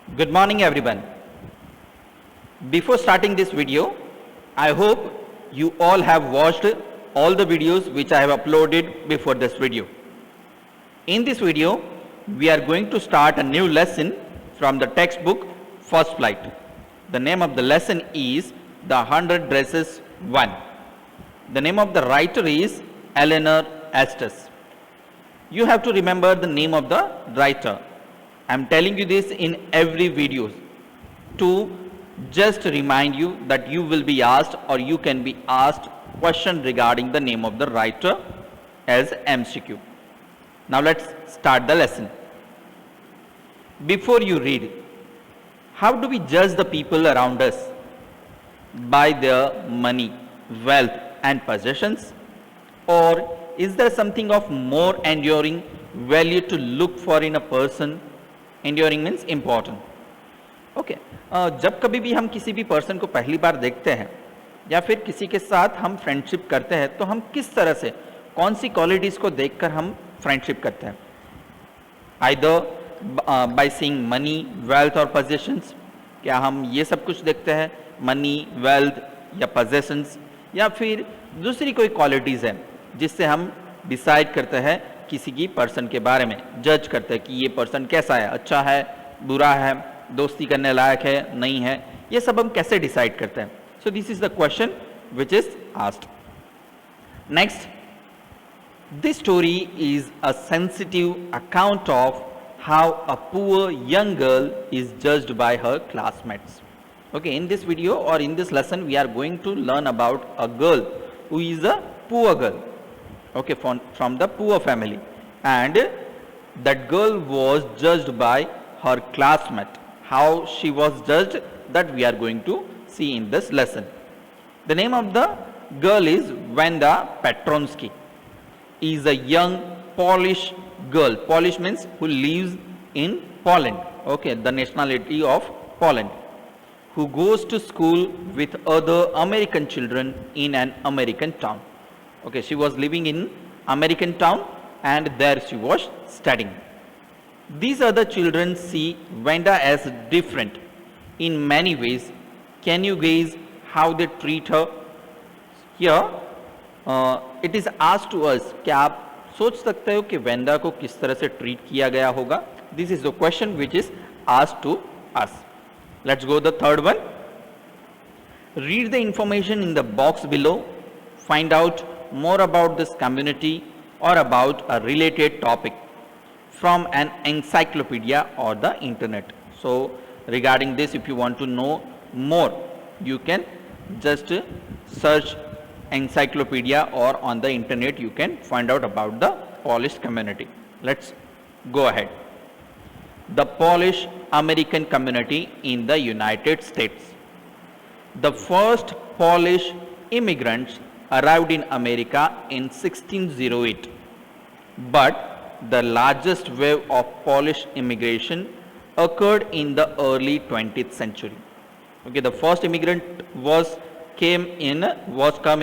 Good morning everyone. Before starting this video, I hope you all have watched all the videos which I have uploaded before this video. In this video, we are going to start a new lesson from the textbook First Flight. The name of the lesson is The 100 Dresses 1. The name of the writer is Eleanor Estes. You have to remember the name of the writer. I am telling you this in every video to just remind you that you will be asked or you can be asked question regarding the name of the writer as MCQ. Now let's start the lesson. Before you read, how do we judge the people around us? By their money, wealth and possessions? Or is there something of more enduring value to look for in a person? Enduring means important. Okay. जब कभी भी हम किसी भी person को पहली बार देखते हैं या फिर किसी के साथ हम फ्रेंडशिप करते हैं तो हम किस तरह से कौन सी क्वालिटीज़ को देखकर हम फ्रेंडशिप करते हैं? Either by seeing money, wealth और पोजेशंस, क्या हम ये सब कुछ देखते हैं, मनी, वेल्थ या पोजेशंस, या फिर दूसरी कोई क्वालिटीज़ है जिससे हम डिसाइड करते हैं किसी की पर्सन के बारे में, जज करते हैं कि ये पर्सन कैसा है, अच्छा है, बुरा है, दोस्ती करने लायक है, नहीं है, ये सब हम कैसे डिसाइड करते हैं? So this is the question which is asked. Next, this story is a sensitive account of how a poor young girl is judged by her classmates. Okay, in this video or in this lesson we are going to learn about a girl who is a poor girl, okay, from the poor family, and that girl was judged by her classmate. How she was judged, that we are going to see in this lesson. The name of the girl is Wanda Petronsky. Is a young Polish girl. Polish means who lives in Poland, okay, the nationality of Poland, who goes to school with other American children in an American town. Okay, she was living in American town and there she was studying. These other children see Wanda as different in many ways. Can you guess how they treat her? Here it is asked to us, क्या आप सोच सकते हो कि Wanda को किस तरह से ट्रीट किया गया होगा? This is the question which is asked to us. Let's go the third one. Read the information in the box below. Find out more about this community or about a related topic from an encyclopedia or the internet. So regarding this, if you want to know more, you can just search encyclopedia or on the internet you can find out about the Polish community. Let's go ahead. The Polish American community in the United States. The first Polish immigrants arrived in America in 1608, but the largest wave of Polish immigration occurred in the early 20th century. Okay, the first immigrant was come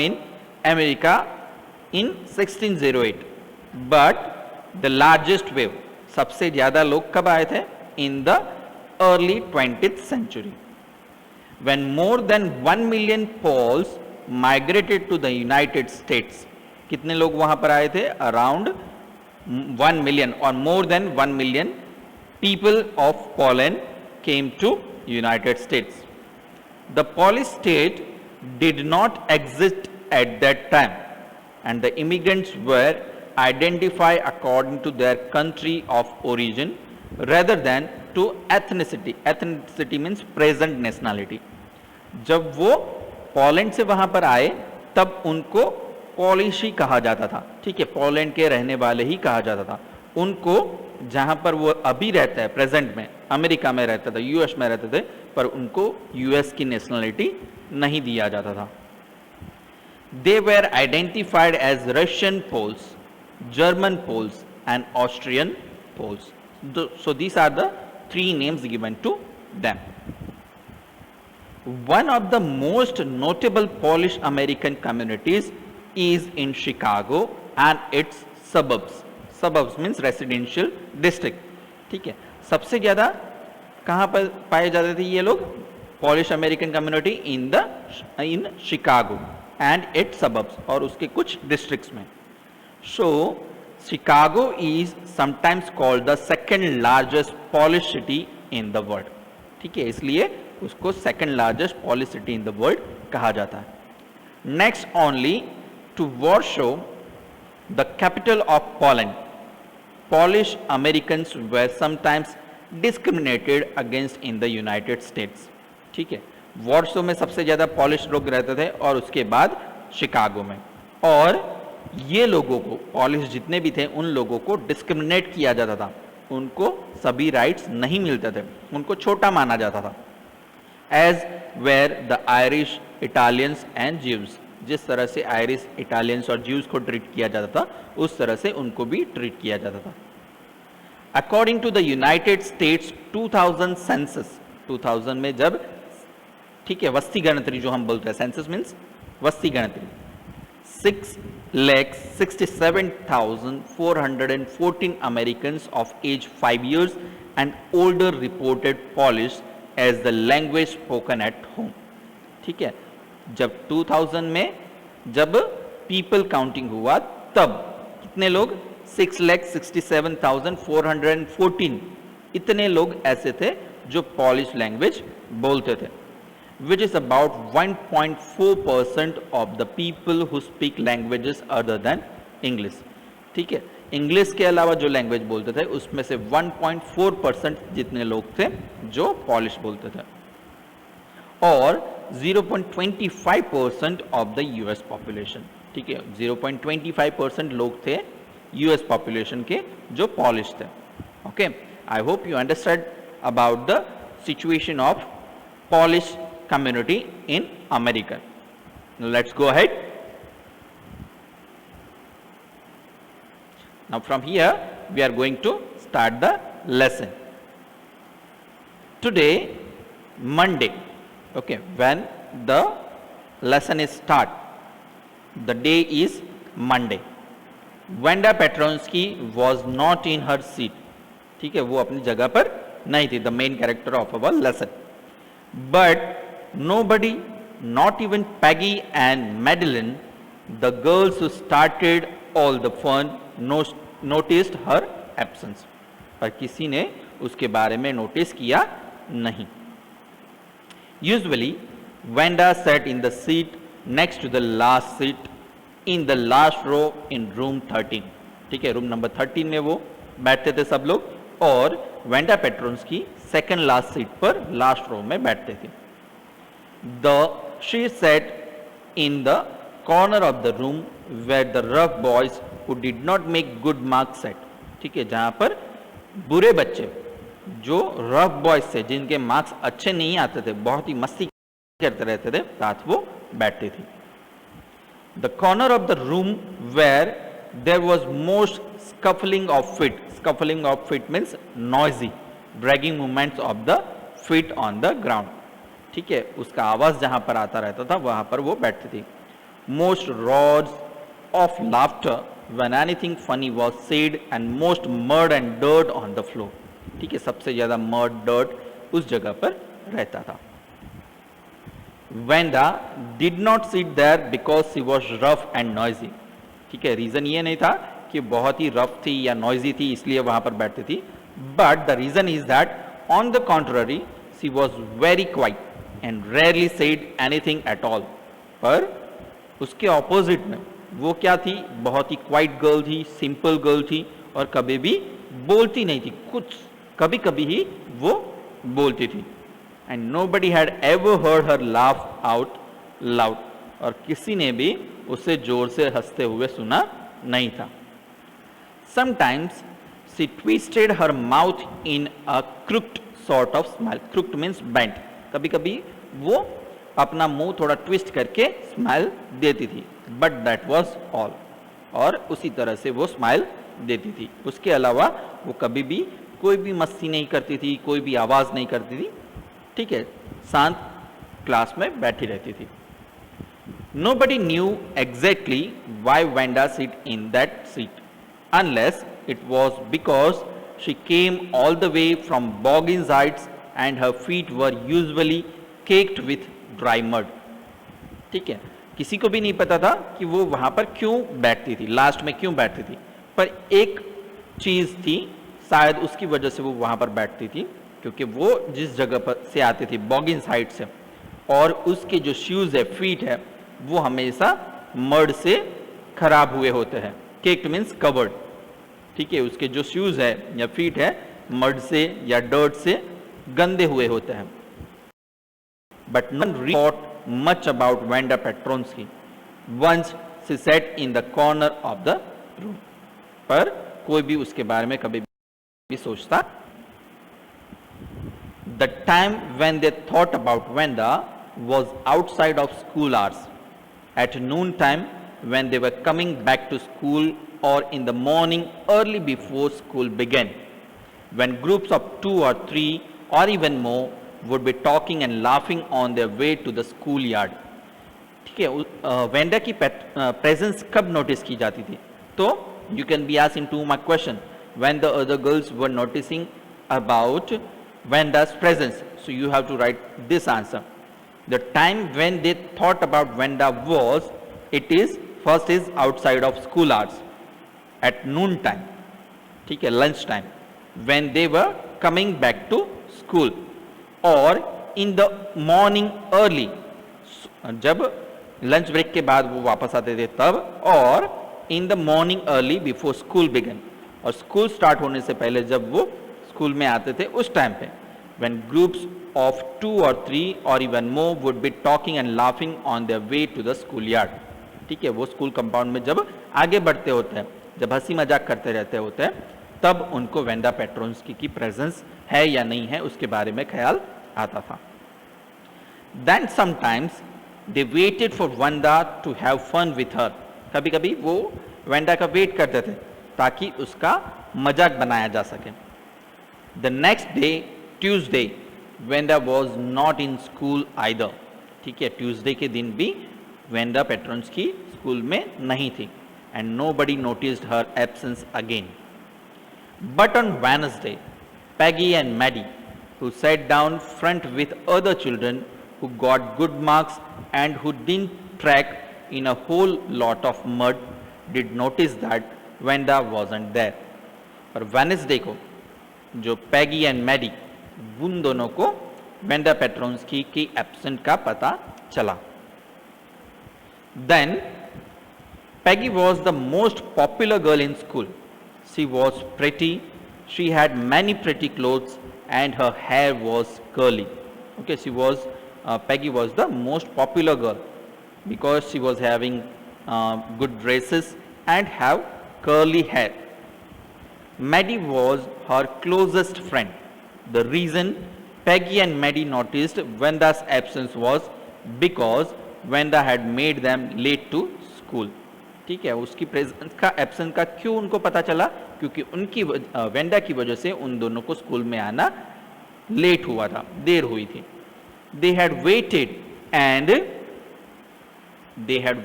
in America in 1608, but the largest wave, सबसे ज़्यादा लोग कब आए थे? In the early 20th century, when more than 1 million Poles migrated to the United States. कितने लोग वहाँ पर आए थे? Around 1 million or more than 1 million people of Poland came to United States. The Polish state did not exist at that time, and the immigrants were identified according to their country of origin rather than to ethnicity. Ethnicity means present nationality. जब वो Poland से वहाँ पर आए तब उनको polish ही कहा जाता था. ठीक है, पोलैंड के रहने वाले ही कहा जाता था. उनको जहाँ पर वो अभी रहता है प्रेजेंट में, अमेरिका में रहता था, यूएस में रहते थे, पर उनको यूएस की नेशनलिटी नहीं दिया जाता था. They were identified as Russian Poles, German Poles and Austrian Poles. So these are the 3 names given to them. One of the most notable Polish American communities is in Chicago and its suburbs. Suburbs means residential district. ठीक है, सबसे ज़्यादा कहाँ पर पाए जाते थे ये लोग? Polish American community in Chicago and its suburbs, और उसके कुछ डिस्ट्रिक्ट्स में. So Chicago is sometimes called the second largest Polish city in the world. ठीक है, इसलिए उसको second largest Polish city in the world कहा जाता है. Next only to Warsaw, the capital of Poland, Polish Americans were sometimes discriminated against in the United States. ठीक है, Warsaw में सबसे ज्यादा पॉलिश लोग रहते थे और उसके बाद शिकागो में. और ये लोगों को, पॉलिश जितने भी थे, उन लोगों को डिस्क्रिमिनेट किया जाता था. उनको सभी राइट्स नहीं मिलते थे, उनको छोटा माना जाता था. As were the Irish, Italians and Jews, जिस तरह से आयरिश, इटालियंस और ज्यूज को ट्रीट किया जाता था, उस तरह से उनको भी ट्रीट किया जाता था. According to the United States 2000 census, 2000 में जब, ठीक है, वस्ती गणतरी जो हम बोलते हैं, सेंसस मीन्स वस्ती गणतरी, 6,67,414 Americans of age 5 years and older reported Polish as the language spoken at home. ठीक है, जब 2000 में जब पीपल काउंटिंग हुआ तब कितने लोग? 6,67,414 इतने लोग ऐसे थे जो पॉलिश लैंग्वेज बोलते थे, which is about 1.4% of the people who speak languages other than English. ठीक है, इंग्लिश के अलावा जो लैंग्वेज बोलते थे उसमें से 1.4% जितने लोग थे जो पॉलिश बोलते थे, और 0.25% ऑफ द यूएस पॉपुलेशन. ठीक है, 0.25% लोग थे यूएस पॉपुलेशन के जो पॉलिश थे. Okay, I hope you understand about the situation of polish community in America. Now let's go ahead. Now from here we are going to start the lesson. Today, Monday, okay, when the lesson is start, the day is Monday. Wanda Petronsky was not in her seat. ठीक है, वो अपनी जगह पर नहीं थी, the main character of our lesson. But nobody, not even Peggy and Madeline, the girls who started all the fun, noticed her absence. पर किसी ने उसके बारे में नोटिस किया नहीं. Usually, Wanda sat in the seat next to the last seat in the last row in room 13. ठीक है, रूम नंबर 13 में वो बैठते थे सब लोग, और Wanda Petronski second last seat पर लास्ट रो में बैठते थे. She sat in the corner of the room where the rough boys who did not make good marks sat. ठीक है, जहां पर बुरे बच्चे, जो रफ बॉयज थे, जिनके मार्क्स अच्छे नहीं आते थे, बहुत ही मस्ती करते रहते थे, साथ वो बैठती थी. The corner of the room where there was most scuffling of feet. Scuffling of feet means noisy, dragging movements of the feet on the ground. ठीक है, उसका आवाज जहां पर आता रहता था वहां पर वो बैठती थी. Most roars of laughter when anything funny was said and most mud and dirt on the floor. ठीक है, सबसे ज्यादा mud, dirt उस जगह पर रहता था. Wanda did not sit there because she was rough and noisy. ठीक है, रीजन ये नहीं था कि बहुत ही रफ थी या नॉइजी थी इसलिए वहां पर बैठती थी, but the reason is that on the contrary she was very quite and rarely said anything at all. पर उसके ऑपोजिट में वो क्या थी? बहुत ही क्वाइट गर्ल थी, सिंपल गर्ल थी, और कभी भी बोलती नहीं थी, कुछ कभी कभी ही वो बोलती थी. And nobody had ever heard her laugh out loud, और किसी ने भी उसे जोर से हंसते हुए सुना नहीं था. Sometimes she twisted her mouth in a crooked sort of smile. Crooked means bent. कभी कभी वो अपना मुंह थोड़ा ट्विस्ट करके स्माइल देती थी, बट दैट वॉज ऑल. और उसी तरह से वो स्माइल देती थी. उसके अलावा वो कभी भी कोई भी मस्ती नहीं करती थी, कोई भी आवाज नहीं करती थी. ठीक है, शांत क्लास में बैठी रहती थी. Nobody knew exactly why Wanda sit in that seat, unless it was because she came all the way from Boggins Heights and her feet were usually caked with dry mud. ठीक है, किसी को भी नहीं पता था कि वो वहां पर क्यों बैठती थी, लास्ट में क्यों बैठती थी, पर एक चीज थी, शायद उसकी वजह से वो वहां पर बैठती थी, क्योंकि वो जिस जगह पर से आती थी बॉगिन साइड से, और उसके जो शूज है, फीट है, वो हमेशा मड से खराब हुए होते हैं. Caked means covered. ठीक है, उसके जो शूज है या फीट है मड से या डर्ट से गंदे हुए होते हैं. But no one thought much about Wanda Petronski. Once she set in the corner of the room. पर कोई भी उसके बारे में कभी भी सोचता. The time when they thought about Venda was outside of school hours, at noon time when they were coming back to school, or in the morning early before school began, when groups of 2 or 3 or even more would be talking and laughing on their way to the schoolyard. ठीक है, Wanda की presence कब notice की जाती थी? तो you can be asked into my question, when the other girls were noticing about Venda's presence. So you have to write this answer. The time when they thought about Venda was, it is, first is outside of school hours, at noon time, ठीक है, lunch time, when they were coming back to school, or in the morning early, जब lunch break के बाद वो वापस आते थे तब, और in the morning early before school began, और स्कूल स्टार्ट होने से पहले जब वो स्कूल में आते थे उस टाइम पे. when groups of 2 or 3 or even more would be talking and laughing on their way to the schoolyard. ठीक है, वो स्कूल कंपाउंड में जब आगे बढ़ते होते हैं, जब हंसी मजाक करते रहते होते हैं, तब उनको वेंडा पेट्रोन्स्की की प्रेजेंस है या नहीं है उसके बारे में ख्याल आता था. Then sometimes they waited for Venda to have fun with her. कभी कभी वो वेंडा का वेट करते थे ताकि उसका मजाक बनाया जा सके. The next day, Tuesday, Venda was not in school either. ठीक है, ट्यूसडे के दिन भी वेंडा पेट्रोन्स्की स्कूल में नहीं थी, and nobody noticed her absence again. But on Wednesday, Peggy and Maddie, who sat down front with other children who got good marks and who didn't track in a whole lot of mud, did notice that Venda wasn't there. पर Wednesday को जो पैगी and Maddie, उन दोनों को Wanda Petronski की absent का पता चला. Then Peggy was the most popular girl in school. She was pretty, she had many pretty clothes, and her hair was curly. Okay, Peggy was the most popular girl because she was having good dresses and have curly hair. Maddie was her closest friend. The reason Peggy and Maddie noticed Venda's absence was because Venda had made them late to school. ठीक है, उसकी presence का absence का क्यों उनको पता चला? क्योंकि उनकी वेंडा की वजह से उन दोनों को स्कूल में आना लेट हुआ था, देर हुई थी. They had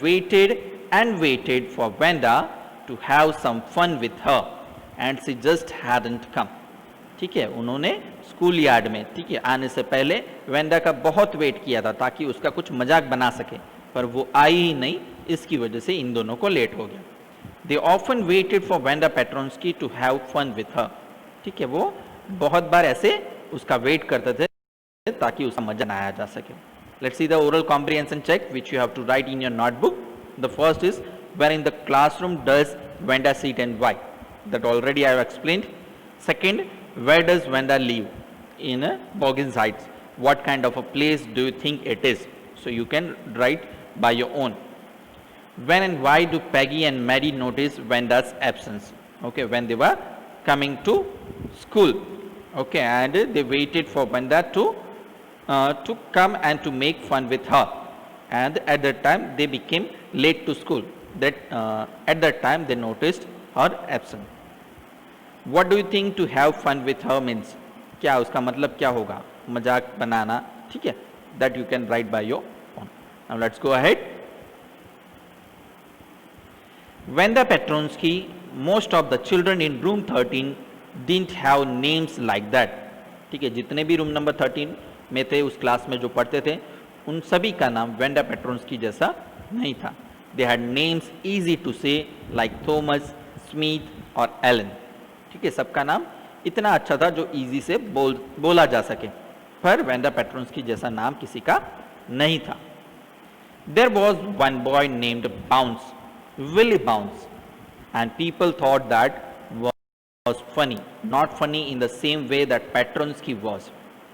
waited and waited for Venda to have some fun with her, and she just hadn't come. ठीक है, उन्होंने स्कूल यार्ड में, ठीक है, आने से पहले वेंडा का बहुत वेट किया था ताकि उसका कुछ मजाक बना सके, पर वो आई ही नहीं, इसकी वजह से इन दोनों को लेट हो गया. They often waited for Venda Petronsky to have fun with her. ठीक है, वो बहुत बार ऐसे उसका वेट करते थे ताकि उसका मजा बनाया जा सके. Let's see the oral comprehension check which you have to write in your notebook. The first is, where in the classroom does Venda sit and why? That already I have explained. Second, where does Venda live? In Boggins Heights. What kind of a place do you think it is? So you can write by your own. When and why do Peggy and Maddie notice Venda's absence? Okay, when they were coming to school. Okay, and they waited for Venda to come and to make fun with her. And at that time they became late to school. At that time they noticed her absence. What do you think to have fun with her means? क्या उसका मतलब क्या होगा? मजाक बनाना, ठीक है? That you can write by your own. Now let's go ahead. Venda Petronsky, most of the children in room 13 didn't have names like that. ठीक है, जितने भी रूम नंबर 13 में थे उस क्लास में जो पढ़ते थे उन सभी का नाम वेंडा पेट्रोन्स्की जैसा नहीं था। They had names easy to say like Thomas, Smith और एलन। ठीक है, सबका नाम इतना अच्छा था जो इजी से बोला जा सके, पर वेंडा पेट्रोन्स्की जैसा नाम किसी का नहीं था। There was one boy named Bounce, Willie Bounce, and people thought that was funny, not funny in the same way that Petronsky was.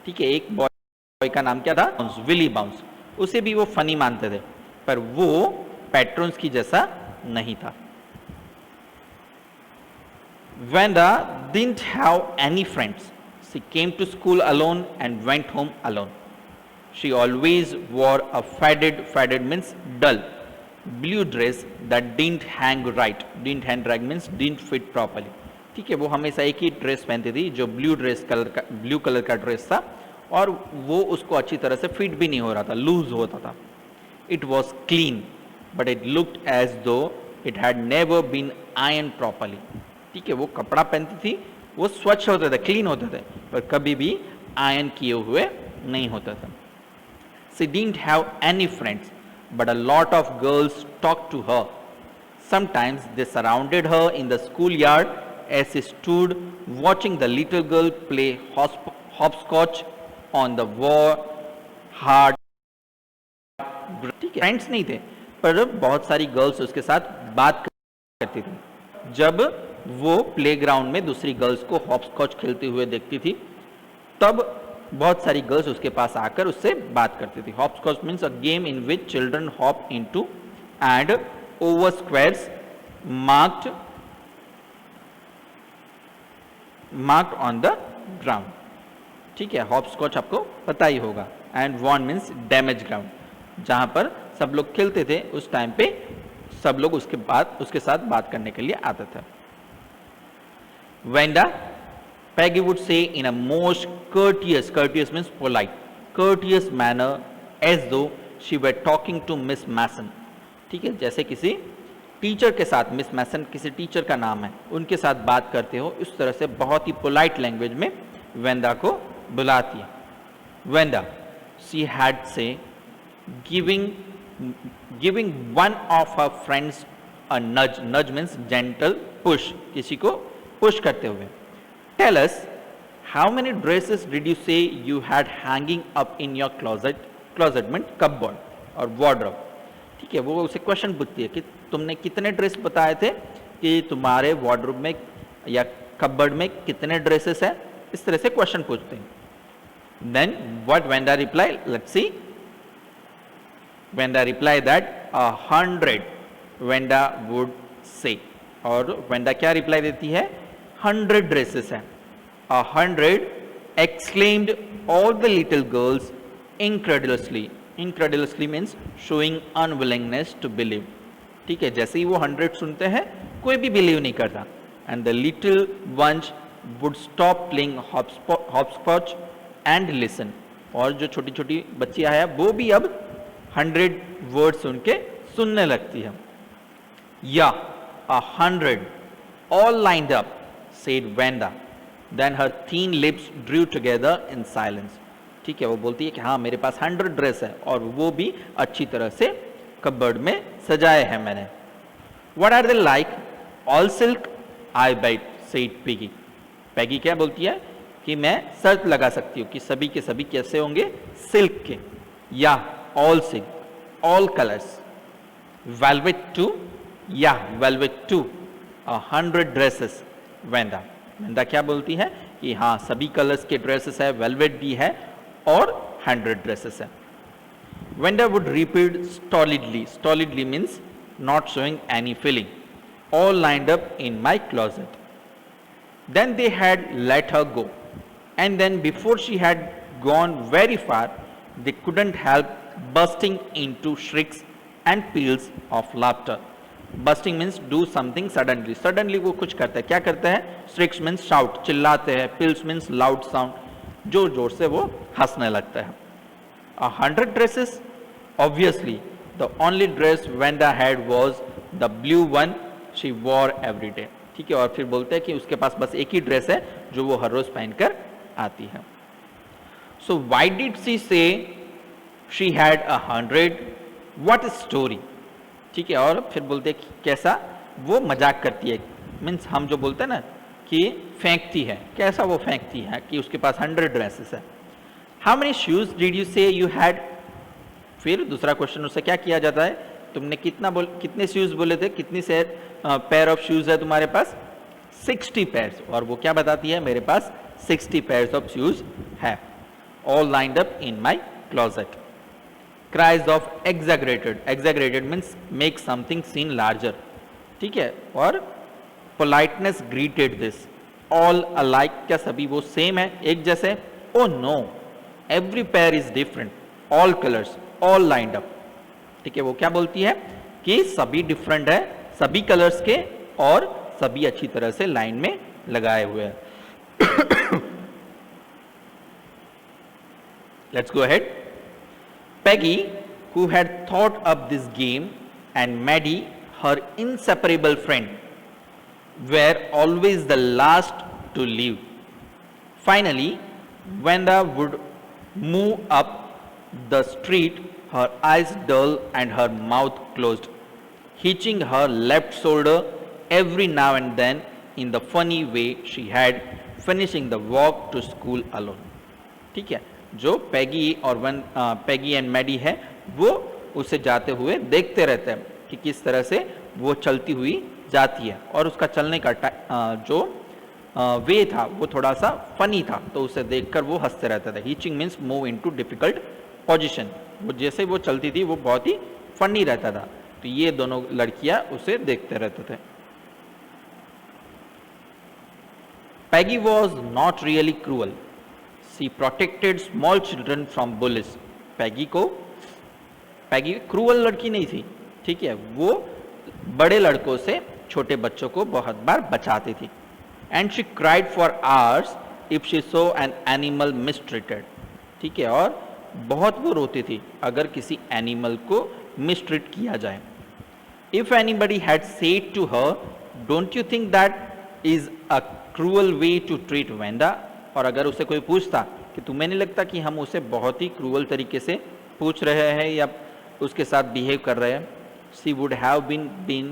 ठीक है, एक बॉय का नाम क्या था? Willie Bounce. उसे भी वो फनी मानते थे, पर वो पेट्रोन्स्की जैसा नहीं था। Wanda didn't have any friends. She came to school alone and went home alone. She always wore a faded means dull, blue dress that didn't hang right. Didn't hang right means didn't fit properly. ठीक है, वो हमेशा एक ही dress पहनती थी जो blue colour का dress था और वो उसको अच्छी तरह से फिट भी नहीं हो रहा था, लूज होता था। It was clean, but it looked as though it had never been ironed properly. ठीक है, वो कपड़ा पहनती थी, वो स्वच्छ होते थे, क्लीन होते थे, पर कभी भी आयरन किए हुए नहीं होता था। She didn't have any friends, but a lot of girls talked to her. Sometimes they surrounded her in the schoolyard as she stood watching the little girl play hopscotch on the hard ground. ठीक है, friends नहीं थे, पर बहुत सारी girls उसके साथ बात करती थी। जब वो प्लेग्राउंड में दूसरी गर्ल्स को हॉपस्कॉच खेलते हुए देखती थी, तब बहुत सारी गर्ल्स उसके पास आकर उससे बात करती थी। Hopscotch means a game in which children hop into and over squares marked on the ground. ठीक है, हॉपस्कॉच आपको पता ही होगा। And worn means damage ground, जहां पर सब लोग खेलते थे उस टाइम पे सब लोग उसके साथ बात करने के लिए आते थे। Wanda, Peggy would say in a most courteous means polite, courteous manner as though she were talking to Miss Mason. ठीक है, जैसे किसी टीचर के साथ, मिस मैसन किसी टीचर का नाम है, उनके साथ बात करते हो, इस तरह से बहुत ही पोलाइट लैंग्वेज में वेंदा को बुलाती है। वेंदा, she had say giving one of her friends a nudge means gentle push, किसी को पुश करते हुए। Tell us, how many dresses did you say you had hanging up in your closet meant cupboard और wardrobe। ठीक है, वो उसे question पूछती है कि तुमने कितने ड्रेस बताए थे कि तुम्हारे वार्डरोब में या कपबोर्ड में कितने ड्रेसेस है, इस तरह से क्वेश्चन पूछते हैं। Then what Wanda replied, let's see. Wanda replied that 100 Wanda would say, और Wanda क्या रिप्लाई देती है? 100 ड्रेसेस हैं। 100 exclaimed all the little girls incredulously. Incredulously means showing unwillingness to believe. ठीक है, जैसे ही वो 100 सुनते हैं कोई भी बिलीव नहीं करता। And the little ones would stop playing hopscotch and listen. और जो छोटी छोटी बच्चियां हैं वो भी अब 100 वर्ड सुन के सुनने लगती है। Yeah, 100 all lined up, said Wanda. Then her thin lips drew together in silence. ठीक है, वो बोलती है कि हाँ मेरे पास 100 ड्रेस है और वो भी अच्छी तरह से कपबोर्ड में सजाए हैं मैंने। What are they like? All silk? I bet, said Peggy. Peggy क्या बोलती है कि मैं शर्त लगा सकती हूँ कि सभी के सभी कैसे होंगे? सिल्क के। या all silk, all colors. Velvet too? या velvet too. 100 dresses. Wanda क्या बोलती है कि हाँ सभी कलर्स के ड्रेसेस है, वेलवेट भी है और 100 ड्रेसेस है। Wanda would repeat stolidly. Stolidly means not showing any feeling. All lined up in my closet. Then they had let her go. And then before she had gone very far, they couldn't help bursting into shrieks and peals of laughter. Bursting means do something suddenly. Suddenly वो कुछ करते हैं, क्या करते हैं? Shrieks means shout, चिल्लाते हैं। Peals means loud sound, जोर जोर से वो हंसने लगता है। 100 dresses? Obviously, the only dress Wanda had was the blue one she wore every day. ठीक है, और फिर बोलते हैं कि उसके पास बस एक ही ड्रेस है जो वो हर रोज पहनकर आती है। So why did she say she had 100? What story? ठीक है, और फिर बोलते हैं कि कैसा वो मजाक करती है, मीन्स हम जो बोलते हैं ना कि फेंकती है, कैसा वो फेंकती है कि उसके पास 100 ड्रेसेस है. How many shoes did you से यू हैड? फिर दूसरा क्वेश्चन उससे क्या किया जाता है, तुमने कितने शूज बोले थे, कितनी से पेयर ऑफ शूज है तुम्हारे पास? 60 पेयर्स. और वो क्या बताती है, मेरे पास 60 पेयर्स ऑफ शूज है, all lined up in my closet. Cries of exaggerated. Exaggerated means make something seem larger. ठीक है, और politeness greeted this. All alike, क्या सभी वो सेम है, एक जैसे? Oh no, every pair is different. All colors, all lined up. ठीक है, वो क्या बोलती है कि सभी डिफरेंट है, सभी कलर्स के, और सभी अच्छी तरह से लाइन में लगाए हुए हैं. Let's go ahead. Peggy, who had thought up this game, and Maddie, her inseparable friend, were always the last to leave. Finally, Wanda would move up the street, her eyes dull and her mouth closed, hitching her left shoulder every now and then in the funny way she had, finishing the walk to school alone. ठीक है, जो पैगी और पैगी and Maddie है वो उसे जाते हुए देखते रहते हैं कि किस तरह से वो चलती हुई जाती है, और उसका चलने का जो वे था वो थोड़ा सा फनी था, तो उसे देखकर वो हंसते रहते थे. Hitching means move into difficult position. वो जैसे वो चलती थी वो बहुत ही फनी रहता था, तो ये दोनों लड़कियां उसे देखते रहते थे. Peggy was not really cruel. She protected small children from bullies. Peggy cruel लड़की नहीं थी, ठीक है, वो बड़े लड़कों से छोटे बच्चों को बहुत बार बचाती थी. And she cried for hours if she saw an animal mistreated. ठीक है, और बहुत वो रोती थी अगर किसी एनिमल को मिसट्रीट किया जाए. If anybody had said to her, don't you think that is a cruel way to treat Wanda? और अगर उसे कोई पूछता कि तुम्हें नहीं लगता कि हम उसे बहुत ही क्रूअल तरीके से पूछ रहे हैं या उसके साथ बिहेव कर रहे हैं? She would have been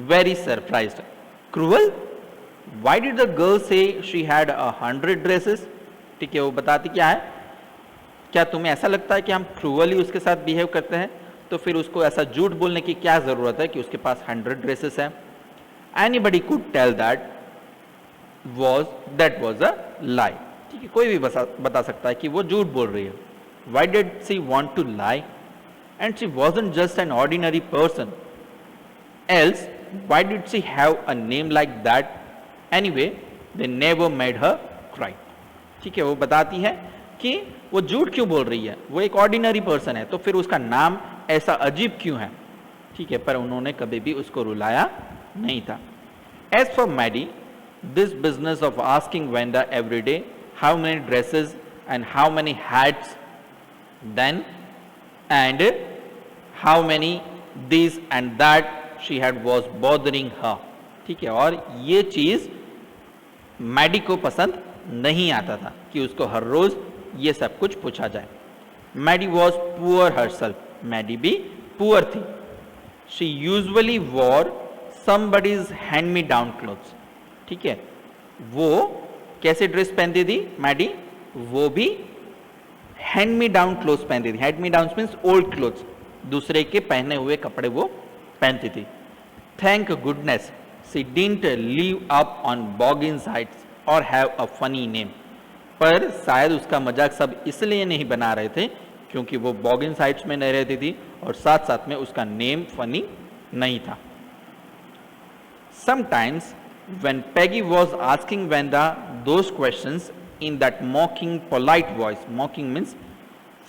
very surprised. Cruel? Why did the girl say she had 100 dresses? ठीक है, वो बताती क्या है, क्या तुम्हें ऐसा लगता है कि हम क्रूअली उसके साथ बिहेव करते हैं? तो फिर उसको ऐसा झूठ बोलने की क्या जरूरत है कि उसके पास 100 ड्रेसेस हैं? Anybody could tell that was a lie. ठीक है, कोई भी बता सकता है कि वो झूठ बोल रही है. Why did she want to lie? And she wasn't just an ordinary person. Else, why did she have a name like that? Anyway, they never made her cry. ठीक है, वो बताती है कि वो झूठ क्यों बोल रही है, वो एक ऑर्डिनरी पर्सन है, तो फिर उसका नाम ऐसा अजीब क्यों है? ठीक है, पर उन्होंने कभी भी उसको रुलाया नहीं था. As for Maddie, this business of asking Wanda every day how many dresses and how many hats then and how many this and that she had was bothering her. ठीक है, और ये चीज मैडी को पसंद नहीं आता था कि उसको हर रोज ये सब कुछ पूछा जाए. Maddie was poor herself. Maddie भी पुअर थी. She usually wore somebody's hand me down clothes. ठीक है, वो कैसे ड्रेस पहनती थी मैडी? वो भी हैंड मी डाउन क्लोथ्स पहनती थी. Hand me down means old clothes, दूसरे के पहने हुए कपड़े वो पहनती थी. Thank goodness she didn't live up on Boggins Heights और हैव अ फनी नेम. पर शायद उसका मजाक सब इसलिए नहीं बना रहे थे क्योंकि वो बॉगिन्स हाइट्स में नहीं रहती थी और साथ साथ में उसका नेम फनी नहीं था. Sometimes when Peggy was asking Wanda those questions in that mocking polite voice, mocking means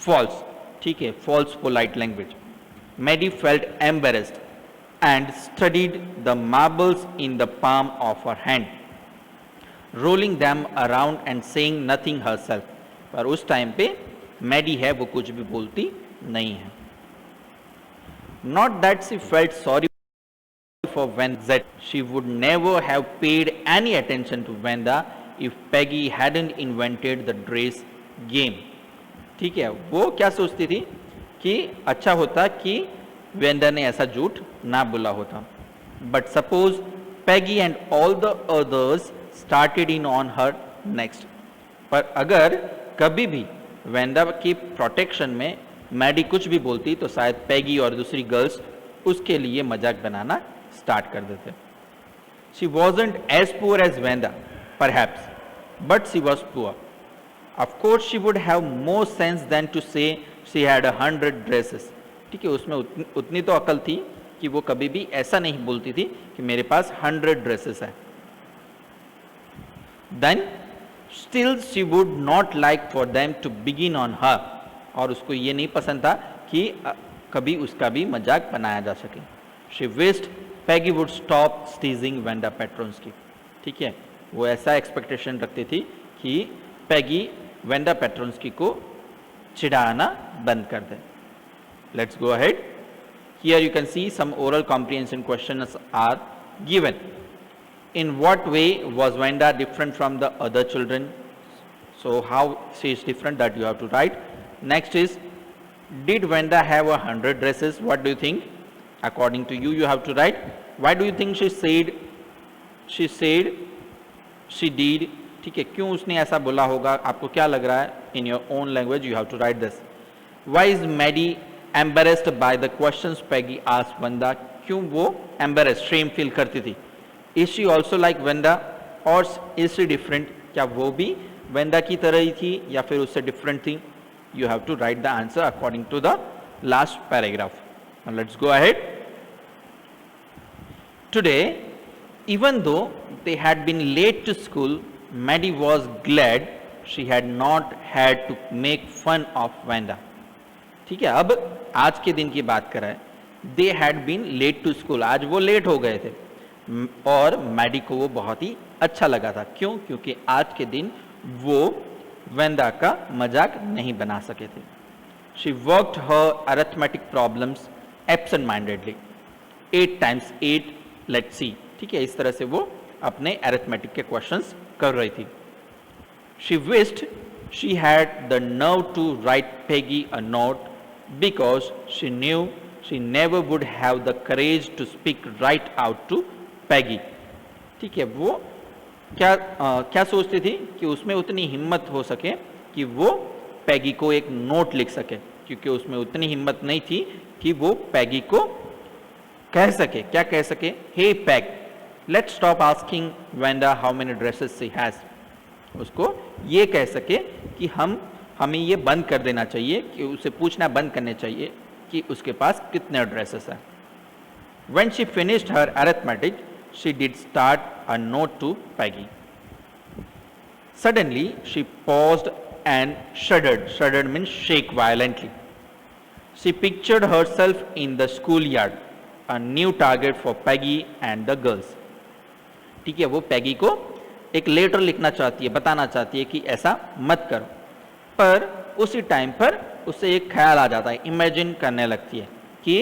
false, ठीक है, false polite language, Maddie felt embarrassed and studied the marbles in the palm of her hand, rolling them around and saying nothing herself. पर उस time पे Maddie है वो कुछ भी बोलती नहीं है. Not that she felt sorry for Wanda. She would never have paid any attention to Wanda if Peggy hadn't invented the dress game. ठीक है, वो क्या सोचती थी कि अच्छा होता कि वेंडा ने ऐसा झूठ ना बोला होता. But suppose Peggy and all the others started in on her next. पर अगर कभी भी वेंडा की प्रोटेक्शन में मैडी कुछ भी बोलती तो शायद पैगी और दूसरी गर्ल्स उसके लिए मजाक बनाना स्टार्ट कर देते. She wasn't as poor as Wanda perhaps, but she was poor. Of course she would have more sense than to say she had 100 dresses. ठीक है, उसमें उतनी तो अकल थी कि वो कभी भी ऐसा नहीं बोलती थी कि मेरे पास 100 ड्रेसेस है. Then still she would not like for them to begin on her. और उसको ये नहीं पसंद था कि कभी उसका भी मजाक बनाया जा सके. She wished Peggy would stop teasing Wanda Petronsky. ठीक है, वो ऐसा एक्सपेक्टेशन रखती थी कि पैगी वेंडा पेट्रोन्स्की को चिढ़ाना बंद कर दे. Let's go ahead. Here you can see some oral comprehension questions are given. In what way was Wanda different from the other children? So how she is different, that you have to write. Next is, did Wanda have 100 dresses? What do you think? According to you, you have to write. Why do you think she said she did? ठीक है, क्यों उसने ऐसा बोला होगा? आपको क्या लग रहा है? In your own language you have to write this. Why is Maddie embarrassed by the questions Peggy asked Wanda? क्यों वो एम्बेरेस्ड, शेम फील करती थी? Is she also like Wanda और इज शी डिफरेंट? क्या वो भी वेंडा की तरह ही थी या फिर उससे डिफरेंट थी? You have to write the answer according to the last paragraph. Let's go ahead. Today, even though they had been late to school, Maddie was glad she had not had to make fun of Wanda. ठीक है, अब आज के दिन की बात कर रहा है. They had been late to school. आज वो लेट हो गए थे और मैडी को वो बहुत ही अच्छा लगा था. क्यों? क्योंकि आज के दिन वो वेंदा का मजाक नहीं बना सके थे. She worked her arithmetic problems absent-mindedly. 8 times 8, let's see. ठीक है, इस तरह से वो अपने अरिथमेटिक के क्वेश्चंस कर रही थी. She wished she had the nerve to write Peggy a note because she knew she never would have the courage to speak right out to Peggy. ठीक है, वो क्या सोचती थी कि उसमें उतनी हिम्मत हो सके कि वो पैगी को एक नोट लिख सके, क्योंकि उसमें उतनी हिम्मत नहीं थी कि वो पैगी को कह सके. क्या कह सके? Hey Peg, let's stop asking Wanda how many dresses she has. उसको ये कह सके कि हमें ये बंद कर देना चाहिए, कि उसे पूछना बंद करने चाहिए कि उसके पास कितने ड्रेसेस हैं. When she finished her arithmetic, she did start a note to Peggy. Suddenly, she paused and shuddered. Shuddered means shake violently. She pictured herself in the schoolyard, a new target for Peggy and the girls. ठीक है, वो पैगी को एक letter लिखना चाहती है, बताना चाहती है कि ऐसा मत करो. पर उसी टाइम पर उसे एक ख्याल आ जाता है, इमेजिन करने लगती है कि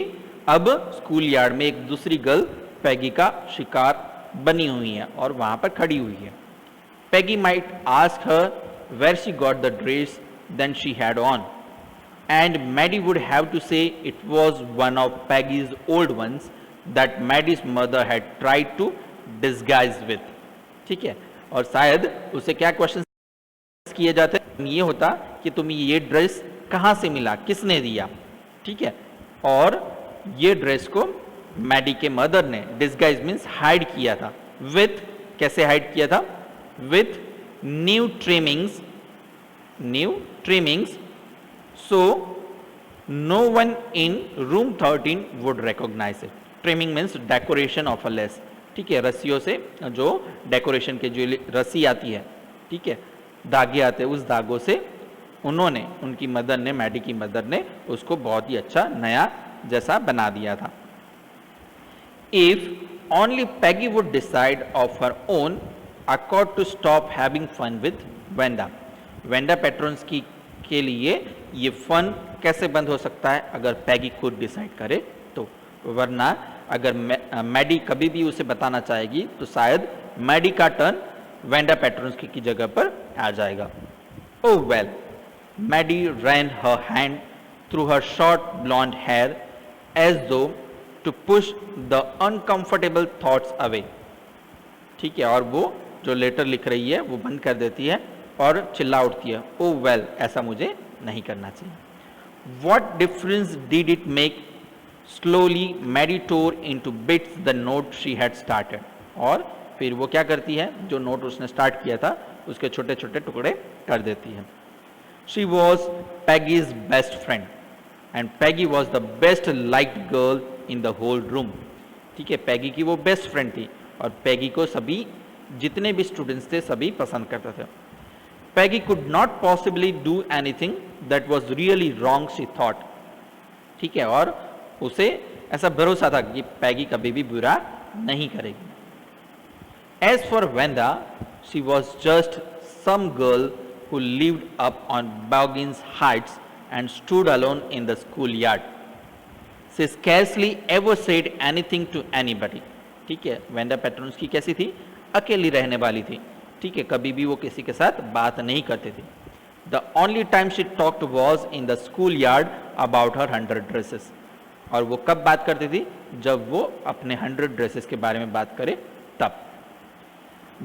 अब स्कूल यार्ड में एक दूसरी गर्ल पैगी का शिकार बनी हुई है और वहां पर खड़ी हुई है. Peggy might ask her where she got the dress then she had on, and Maddie would have to say it was one of Peggy's old ones that Maddie's mother had tried to disguise with. ठीक है, और शायद उसे क्या question किए जाते, ये होता कि तुम्हें ये ड्रेस कहाँ से मिला, किसने दिया. ठीक है, और ये ड्रेस को मैडी के मदर ने डिस्गाइज मीन्स हाइड किया था. विथ, कैसे हाइड किया था? With new trimmings, so no one in room 13 would recognize it. Trimming means decoration of a lace. ठीक है, रस्सियों से जो डेकोरेशन के जो रस्सी आती है, ठीक है, धागे आते हैं, उस धागों से उन्होंने, उनकी मदर ने, मैडी की मदर ने उसको बहुत ही अच्छा नया जैसा बना दिया था. If only Peggy would decide of her own accord to stop having fun with Wanda. Wanda Petronsky के लिए ये फन कैसे बंद हो सकता है? अगर पैगी खुद डिसाइड करे तो, वरना अगर मैडी कभी भी उसे बताना चाहेगी तो शायद मैडी का टर्न वेंडा पेट्रोन्स्की की जगह पर आ जाएगा. ओह well, Maddie ran her hand through her short blonde hair as though to push the uncomfortable thoughts away. ठीक है, और वो जो लेटर लिख रही है वो बंद कर देती है और चिल्ला उठती है, ओ वेल, ऐसा मुझे नहीं करना चाहिए. What difference did it make? Slowly Maddie tore into bits the note she had started. और फिर वो क्या करती है, जो नोट उसने स्टार्ट किया था उसके छोटे छोटे टुकड़े कर देती है. She was Peggy's best friend and Peggy was the best liked girl in the whole room. ठीक है, पैगी की वो बेस्ट फ्रेंड थी और पैगी को सभी जितने भी स्टूडेंट्स थे सभी पसंद करते थे. Peggy could not possibly do anything that was really wrong, she thought. ठीक है, और उसे ऐसा भरोसा था कि पैगी कभी भी बुरा नहीं करेगी. As for Wanda, she was just some girl who lived up on Boggins Heights and stood alone in the schoolyard. She scarcely ever said anything to anybody. ठीक है, वेंडा पैट्रोन्स की कैसी थी, अकेली रहने वाली थी. ठीक है, कभी भी वो किसी के साथ बात नहीं करती थी. The only time she talked was in the schoolyard about her 100 dresses. और वो कब बात करती थी, जब वो अपने 100 ड्रेसेस के बारे में बात करे तब.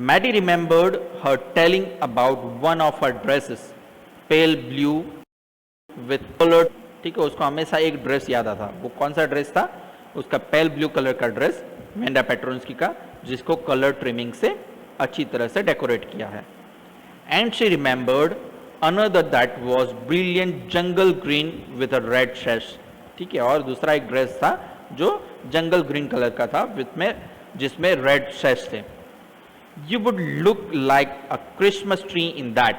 Maddie remembered her telling about one of her dresses, pale blue with colored. ठीक है, उसको हमेशा एक ड्रेस याद आता. वो कौन सा ड्रेस था, उसका पेल ब्लू कलर का ड्रेस वेंडा पेट्रोन्स्की का, जिसको कलर ट्रिमिंग से अच्छी तरह से डेकोरेट किया है. And she remembered another that was brilliant jungle green with a red sash. ठीक है, और दूसरा एक ड्रेस था जो जंगल ग्रीन कलर का था जिसमें रेड सैश थे. You would look like a Christmas tree in that.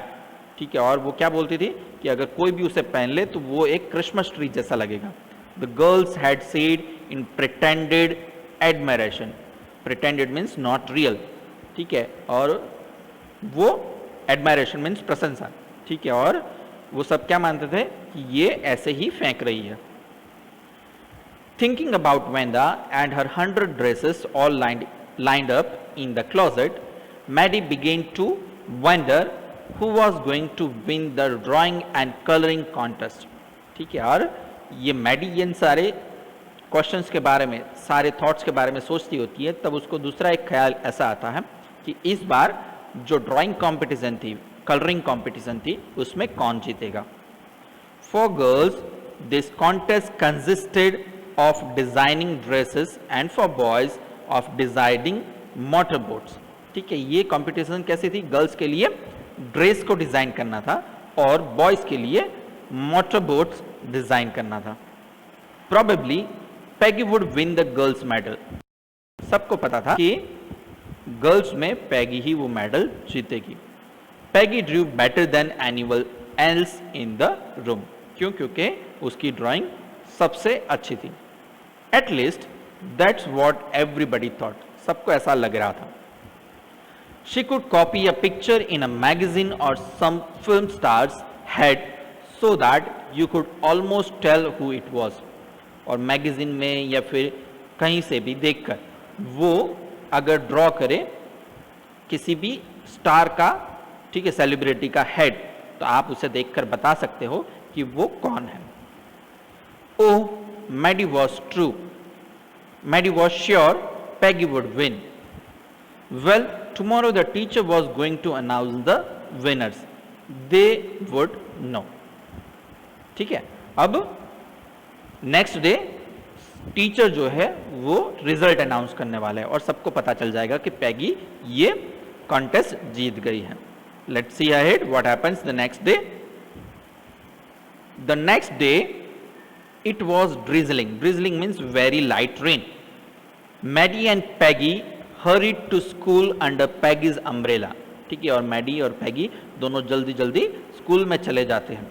ठीक है, और वो क्या बोलती थी कि अगर कोई भी उसे पहन ले तो वो एक क्रिसमस ट्री जैसा लगेगा. The girls had said in pretended admiration. Pretended means not real. ठीक है, और वो एडमायरेशन मीन्स प्रशंसा. ठीक है, और वो सब क्या मानते थे कि ये ऐसे ही फेंक रही है. Thinking about Wanda and her 100 dresses all lined up in the closet, Maddie began to wonder who was going to win the drawing and coloring contest. ठीक है, और ये मैडी इन सारे क्वेश्चंस के बारे में, सारे थॉट्स के बारे में सोचती होती है, तब उसको दूसरा एक ख्याल ऐसा आता है कि इस बार जो ड्राइंग कंपटीशन थी, कलरिंग कंपटीशन थी, उसमें कौन जीतेगा. For girls, this contest consisted of designing dresses and for boys of designing motorboats. ठीक है, ये कंपटीशन कैसी थी, गर्ल्स के लिए ड्रेस को डिजाइन करना था और बॉयज के लिए मोटरबोट्स डिजाइन करना था. Probably Peggy would win the girls medal. सबको पता था कि गर्ल्स में पैगी ही वो मेडल जीतेगी. Peggy drew better than anyone else in the room. क्यों, क्योंकि उसकी ड्राइंग सबसे अच्छी थी. At least that's what everybody thought. सबको ऐसा लग रहा था. She could copy a picture in a magazine or some film star's head so that you could almost tell who it was. और मैगजीन में या फिर कहीं से भी देखकर वो अगर ड्रॉ करे किसी भी स्टार का, ठीक है, सेलिब्रिटी का हेड, तो आप उसे देखकर बता सकते हो कि वो कौन है. ओह, Maddie was true. Maddie was sure Peggy would win. Well, tomorrow the teacher was going to announce the winners. They would know. ठीक है, अब नेक्स्ट डे टीचर जो है वो रिजल्ट अनाउंस करने वाला है और सबको पता चल जाएगा कि पैगी ये कॉन्टेस्ट जीत गई है. Let's see ahead what happens the next day. The next day it was drizzling. Drizzling means very light rain. Maddie and Peggy hurried to school under Peggy's umbrella. ठीक है, और मैडी और पैगी दोनों जल्दी जल्दी स्कूल में चले जाते हैं.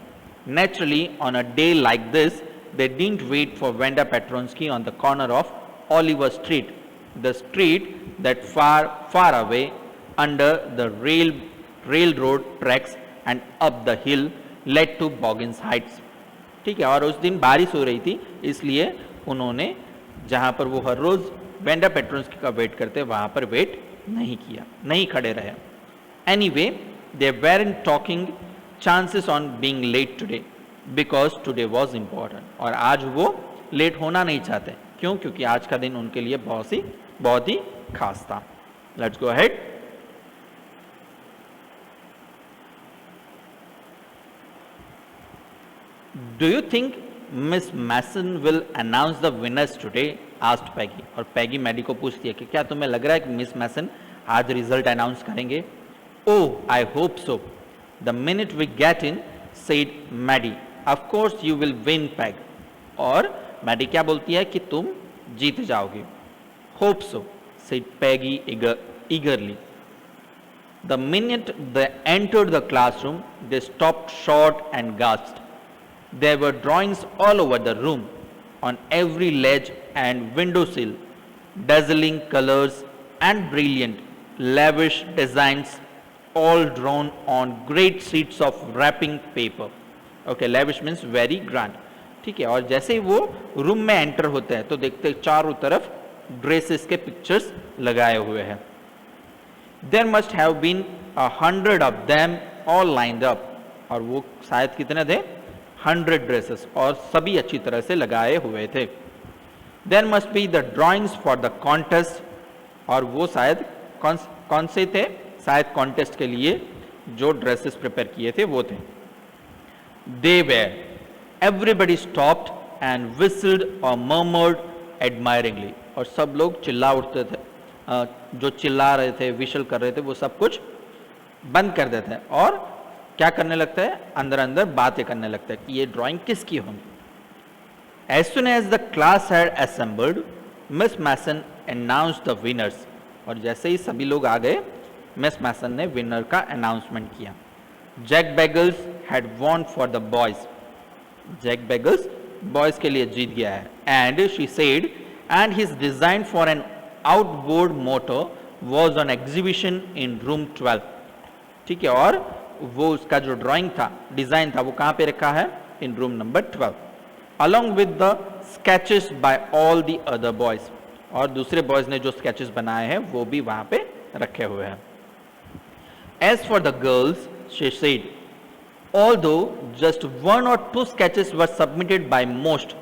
Naturally, on a day like this, they didn't wait for Wanda Petronsky on the corner of Oliver Street, the street that far away under the railroad tracks and up the hill led to Boggins Heights. ठीक है, और उस दिन बारिश हो रही थी, इसलिए उन्होंने जहाँ पर वो हर रोज वेंडा पेट्रोन्स्की का वेट करते वहाँ पर वेट नहीं किया, नहीं खड़े रहे. Anyway, they weren't talking chances on being late today because today was important. और आज वो लेट होना नहीं चाहते. क्यों? क्योंकि आज का दिन उनके लिए बहुत ही खास था. Let's go ahead. Do you think Miss Mason will announce the winners today? Asked Peggy. और Peggy मैडी को पूछती है कि क्या तुम्हें लग रहा है कि मिस मैसन आज रिजल्ट अनाउंस करेंगे? Oh, I hope so. The minute we get in, said Maddie. Of course you will win, Peg. और मैडी क्या बोलती है कि तुम जीत जाओगे. Hope so, said Peggy eagerly. The minute they entered the classroom, they stopped short and gasped. There were drawings all over the room, on every ledge and windowsill, dazzling colors and brilliant, lavish designs, all drawn on great sheets of wrapping paper. Okay, lavish means very grand. ठीक है. और जैसे ही वो room में enter होते हैं तो देखते हैं चारों तरफ ड्रेसेस के पिक्चर्स लगाए हुए हैं. There must have been 100 of them all lined up. और वो शायद कितने थे? 100 ड्रेसेस और सभी अच्छी तरह से लगाए हुए थे. There must be the drawings for the contest. और वो शायद कौन से थे? शायद कॉन्टेस्ट के लिए जो ड्रेसेस प्रिपेयर किए थे वो थे. They were. Everybody stopped and whistled or murmured admiringly. और सब लोग चिल्ला उठते थे. जो चिल्ला रहे थे, विशल कर रहे थे, वो सब कुछ बंद कर देते हैं और क्या करने लगता है? अंदर अंदर बातें करने लगता है कि ये ड्राइंग किसकी होगी. As soon as the class had assembled, Miss Mason announced the winners. और जैसे ही सभी लोग आ गए, मिस मैसन ने विनर का अनाउंसमेंट किया. Jack Beggles had won for the boys. Jack Beggles boys के लिए जीत गया है. And she said and his design for an outboard motor was on exhibition in room 12. ठीक है. और वो उसका जो ड्राइंग था, डिजाइन था, वो कहाँ पे रखा है? In room number 12 along with the sketches by all the other boys. और दूसरे बॉयज ने जो स्केचेस बनाए हैं वो भी वहां पे रखे हुए हैं. As for the girls, she said, although just 1 or 2 sketches were submitted by most,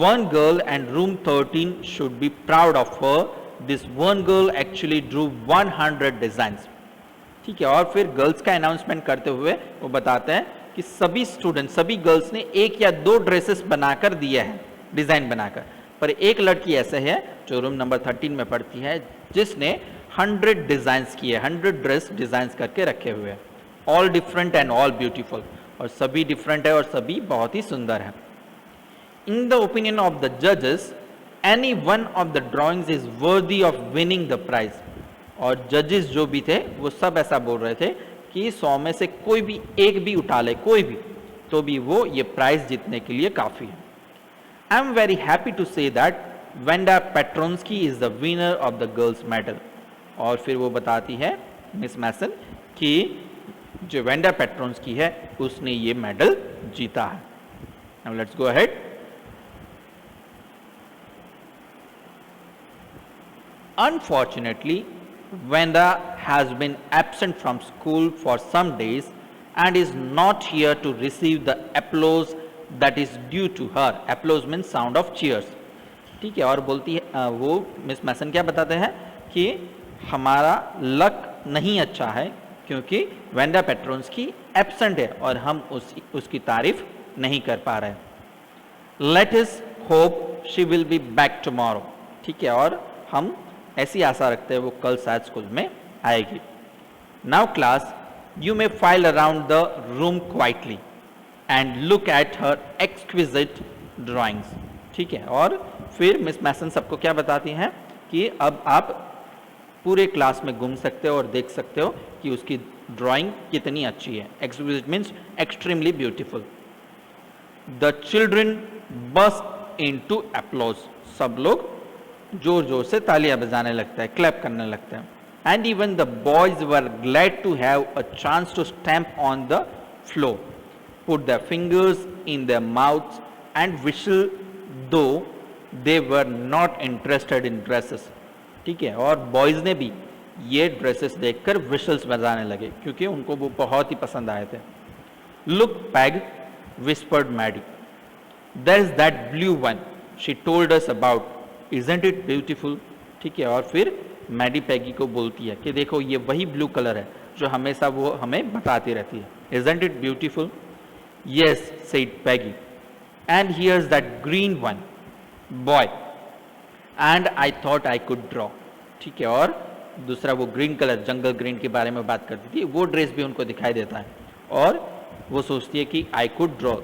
one girl and room 13 should be proud of her. This one girl actually drew 100 designs. ठीक है. और फिर गर्ल्स का अनाउंसमेंट करते हुए वो बताते हैं कि सभी स्टूडेंट, सभी गर्ल्स ने 1 या 2 ड्रेसेस बनाकर दिए हैं, डिजाइन बनाकर. पर एक लड़की ऐसे है जो रूम नंबर 13 में पढ़ती है जिसने 100 डिजाइन्स किए, 100 ड्रेस डिजाइन्स करके रखे हुए हैं. All different and all beautiful. और सभी डिफरेंट है और सभी बहुत ही सुंदर है. In the opinion of the जजेस, any one of the drawings is worthy of winning the prize. और जजेस जो भी थे वो सब ऐसा बोल रहे थे कि 100 में से कोई भी एक भी उठा ले, कोई भी, तो भी वो ये प्राइज जीतने के लिए काफी है. I am very happy to say that Wanda Petronski is the winner of the girls medal. और फिर वो बताती है मिस मैसन कि जो वेंडा पेट्रोन्स्की है उसने ये मेडल जीता है. Now let's go ahead. Unfortunately, Venda has been absent from school for some days and is not here to receive the applause that is due to her. Applause means sound of cheers. ठीक है. और बोलती है वो miss मैसन क्या बताते हैं कि हमारा लक नहीं अच्छा है क्योंकि वेंडा पेट्रोन्स्की एब्सेंट है और हम उसकी तारीफ नहीं कर पा रहे. Let us hope she will be back tomorrow. ठीक है. और हम ऐसी आशा रखते हैं वो कल शायद स्कूल में आएगी. Now class, you may file around the room quietly and look at her exquisite drawings. ठीक है. और फिर मिस मैसन सबको क्या बताती हैं कि अब आप पूरे क्लास में घूम सकते हो और देख सकते हो कि उसकी ड्राइंग कितनी अच्छी है. Exquisite means extremely beautiful. The children burst into applause. सब लोग जोर जोर से तालियां बजाने लगता है, क्लैप करने लगता है. And even the boys were glad to have a chance to stamp on the floor, put the fingers in their mouths and whistle though they were not interested in dresses. ठीक है. और boys ने भी ये dresses देखकर विशल्स बजाने लगे क्योंकि उनको वो बहुत ही पसंद आए थे। Look Peg, whispered Maddie, there is that blue one she told us about, isn't it beautiful. ठीक है, और फिर मैडी पैगी को बोलती है कि देखो ये वही ब्लू कलर है जो हमेशा वो हमें बताती रहती है। Isn't it beautiful? Yes said Peggy, and here's that green one boy and I thought I could draw. ठीक है, और दूसरा वो ग्रीन कलर, जंगल ग्रीन के बारे में बात करती थी, वो ड्रेस भी उनको दिखाई देता है और वो सोचती है कि आई कुड ड्रॉ,